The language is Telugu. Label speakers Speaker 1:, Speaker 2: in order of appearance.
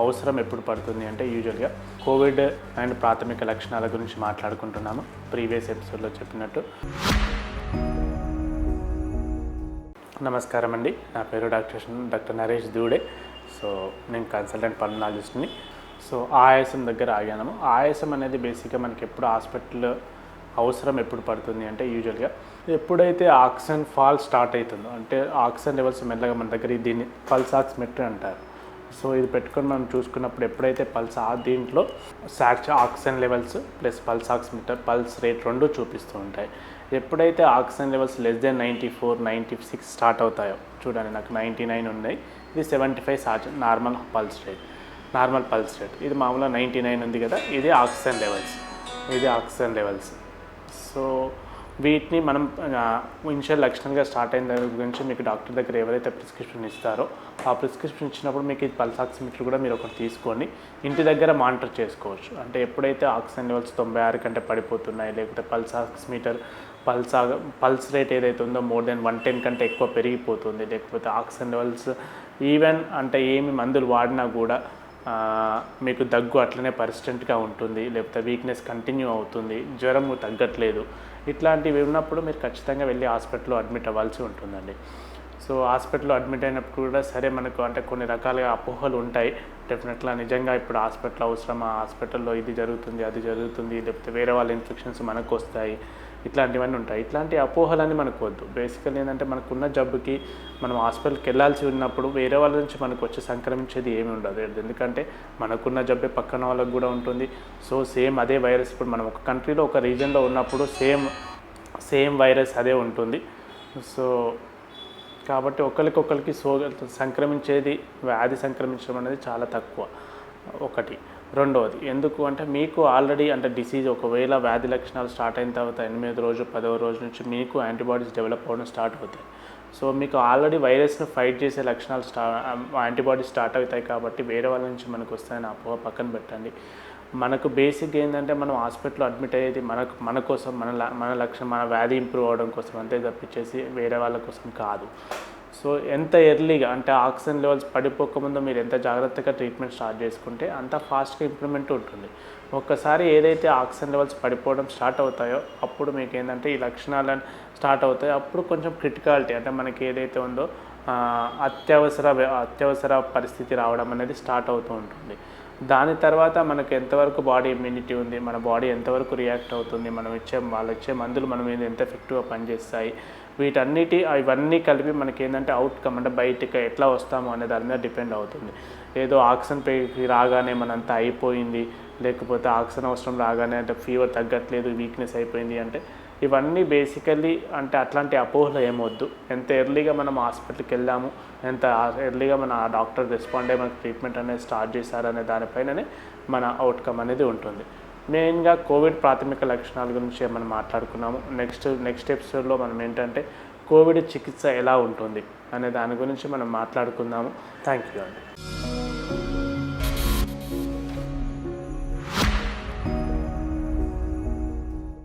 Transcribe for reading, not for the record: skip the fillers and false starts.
Speaker 1: అవసరం ఎప్పుడు పడుతుంది అంటే యూజువల్గా కోవిడ్ అండ్ ప్రాథమిక లక్షణాల గురించి మాట్లాడుకుంటున్నాము. ప్రీవియస్ ఎపిసోడ్లో చెప్పినట్టు. నమస్కారం అండి, నా పేరు డాక్టర్ నరేష్ దూడే. సో నేను కన్సల్టెంట్ పల్మనాలజిస్ట్ని. సో ఆయాసం దగ్గర ఆగాము. ఆయాసం అనేది బేసిక్గా మనకి ఎప్పుడు హాస్పిటల్ అవసరం ఎప్పుడు పడుతుంది అంటే యూజువల్గా ఎప్పుడైతే ఆక్సిజన్ ఫాల్ స్టార్ట్ అవుతుందో, అంటే ఆక్సిజన్ లెవెల్స్ మెల్లగా మన దగ్గర దీన్ని పల్స్ ఆక్సిమీటర్ అంటారు. సో ఇది పెట్టుకొని మనం చూసుకున్నప్పుడు ఎప్పుడైతే దీంట్లో oxygen levels plus pulse oximeter pulse rate రెండు చూపిస్తూ ఉంటాయి. ఎప్పుడైతే oxygen levels less than 94, 96 start అవుతాయో, చూడండి నాకు 99 ఉన్నాయి, ఇది 75 నార్మల్ పల్స్ రేట్. ఇది మామూలుగా 99 ఉంది కదా, ఇది ఆక్సిజన్ లెవెల్స్. సో వీటిని మనం ఇనిషియల్ లక్షణంగా స్టార్ట్ అయిన దగ్గర గురించి మీకు డాక్టర్ దగ్గర ఎవరైతే ప్రిస్క్రిప్షన్ ఇస్తారో ఆ ప్రిస్క్రిప్షన్ ఇచ్చినప్పుడు మీకు ఈ పల్స్ ఆక్సిమీటర్ కూడా మీరు ఒకటి తీసుకొని ఇంటి దగ్గర మానిటర్ చేసుకోవచ్చు. అంటే ఎప్పుడైతే ఆక్సిజన్ లెవెల్స్ 96 కంటే పడిపోతున్నాయి, లేకపోతే పల్స్ ఆక్సిమీటర్ పల్స్ రేట్ ఏదైతే ఉందో మోర్ దెన్ 110 కంటే ఎక్కువ పెరిగిపోతుంది, లేకపోతే ఆక్సిజన్ లెవెల్స్ ఈవెన్ అంటే ఏమి మందులు వాడినా కూడా మీకు దగ్గు అట్లనే పర్సిస్టెంట్గా ఉంటుంది, లేకపోతే వీక్నెస్ కంటిన్యూ అవుతుంది, జ్వరం తగ్గట్లేదు, ఇట్లాంటివి ఉన్నప్పుడు మీరు ఖచ్చితంగా వెళ్ళి హాస్పిటల్లో అడ్మిట్ అవ్వాల్సి ఉంటుందండి. సో హాస్పిటల్లో అడ్మిట్ అయినప్పుడు కూడా సరే మనకు అంటే కొన్ని రకాలుగా అపోహలు ఉంటాయి. డెఫినెట్గా నిజంగా ఇప్పుడు హాస్పిటల్ అవసరమా, హాస్పిటల్లో ఇది జరుగుతుంది అది జరుగుతుంది, లేకపోతే వేరే వాళ్ళ ఇన్ఫెక్షన్స్ మనకు వస్తాయి, ఇట్లాంటివన్నీ ఉంటాయి. ఇట్లాంటి అపోహలన్నీ మనకు వద్దు. బేసికల్లీ ఏంటంటే మనకున్న జబ్బుకి మనం హాస్పిటల్కి వెళ్ళాల్సి ఉన్నప్పుడు వేరే వాళ్ళ నుంచి మనకు వచ్చి సంక్రమించేది ఏమి ఉండదు. ఎందుకంటే మనకున్న జబ్బే పక్కన వాళ్ళకు కూడా ఉంటుంది. సో సేమ్ అదే వైరస్ ఇప్పుడు మనం ఒక కంట్రీలో ఒక రీజన్లో ఉన్నప్పుడు సేమ్ వైరస్ అదే ఉంటుంది. సో కాబట్టి ఒకరికి సంక్రమించేది, వ్యాధి సంక్రమించడం అనేది చాలా తక్కువ. ఒకటి. రెండవది, ఎందుకు అంటే మీకు ఆల్రెడీ అంటే డిసీజ్ ఒకవేళ వ్యాధి లక్షణాలు స్టార్ట్ అయిన తర్వాత 8వ రోజు 10వ రోజు నుంచి మీకు యాంటీబాడీస్ డెవలప్ అవ్వడం స్టార్ట్ అవుతాయి. సో మీకు ఆల్రెడీ వైరస్ను ఫైట్ చేసే లక్షణాలు యాంటీబాడీస్ స్టార్ట్ అవుతాయి కాబట్టి వేరే వాళ్ళ నుంచి మనకు వస్తాయని అపోహ పక్కన పెట్టండి. మనకు బేసిక్ ఏంటంటే మనం హాస్పిటల్లో అడ్మిట్ అయ్యేది మన కోసం, మన లక్ష్యం మన వ్యాధి ఇంప్రూవ్ అవ్వడం కోసం, అంతే తప్పించేసి వేరే వాళ్ళ కోసం కాదు. సో ఎంత ఎర్లీగా అంటే ఆక్సిజన్ లెవెల్స్ పడిపోకముందు మీరు ఎంత జాగ్రత్తగా ట్రీట్మెంట్ స్టార్ట్ చేసుకుంటే అంత ఫాస్ట్గా ఇంప్రూవ్మెంట్ ఉంటుంది. ఒక్కసారి ఏదైతే ఆక్సిజన్ లెవెల్స్ పడిపోవడం స్టార్ట్ అవుతాయో అప్పుడు మీకు ఏంటంటే ఈ లక్షణాలను స్టార్ట్ అవుతాయి. అప్పుడు కొంచెం క్రిటికాలిటీ అంటే మనకి ఏదైతే ఉందో అత్యవసర పరిస్థితి రావడం అనేది స్టార్ట్ అవుతూ ఉంటుంది. దాని తర్వాత మనకు ఎంతవరకు బాడీ ఇమ్యూనిటీ ఉంది, మన బాడీ ఎంతవరకు రియాక్ట్ అవుతుంది, వాళ్ళు ఇచ్చే మందులు మన మీద ఎంత ఎఫెక్టివ్గా పనిచేస్తాయి, ఇవన్నీ కలిపి మనకి ఏంటంటే అవుట్కమ్ అంటే బయటికి ఎట్లా వస్తాము అనే దాని మీద డిపెండ్ అవుతుంది. ఏదో ఆక్సిజన్ పైకి రాగానే మనంతా అయిపోయింది, లేకపోతే ఆక్సిజన్ అవసరం రాగానే అంటే ఫీవర్ తగ్గట్లేదు, వీక్నెస్ అయిపోయింది అంటే ఇవన్నీ బేసికల్లీ అంటే అట్లాంటి అపోహలు ఏమొద్దు. ఎంత ఎర్లీగా మనం హాస్పిటల్కి వెళ్దాము, ఎంత ఎర్లీగా మన డాక్టర్ రెస్పాండ్ అయ్యి మనకు ట్రీట్మెంట్ అనేది స్టార్ట్ చేశారనే దానిపైననే మన అవుట్కమ్ అనేది ఉంటుంది. మెయిన్గా కోవిడ్ ప్రాథమిక లక్షణాల గురించి మనం మాట్లాడుకున్నాము. నెక్స్ట్ ఎపిసోడ్లో మనం ఏంటంటే కోవిడ్ చికిత్స ఎలా ఉంటుంది అనే దాని గురించి మనం మాట్లాడుకుందాము. థ్యాంక్ యూ అండి.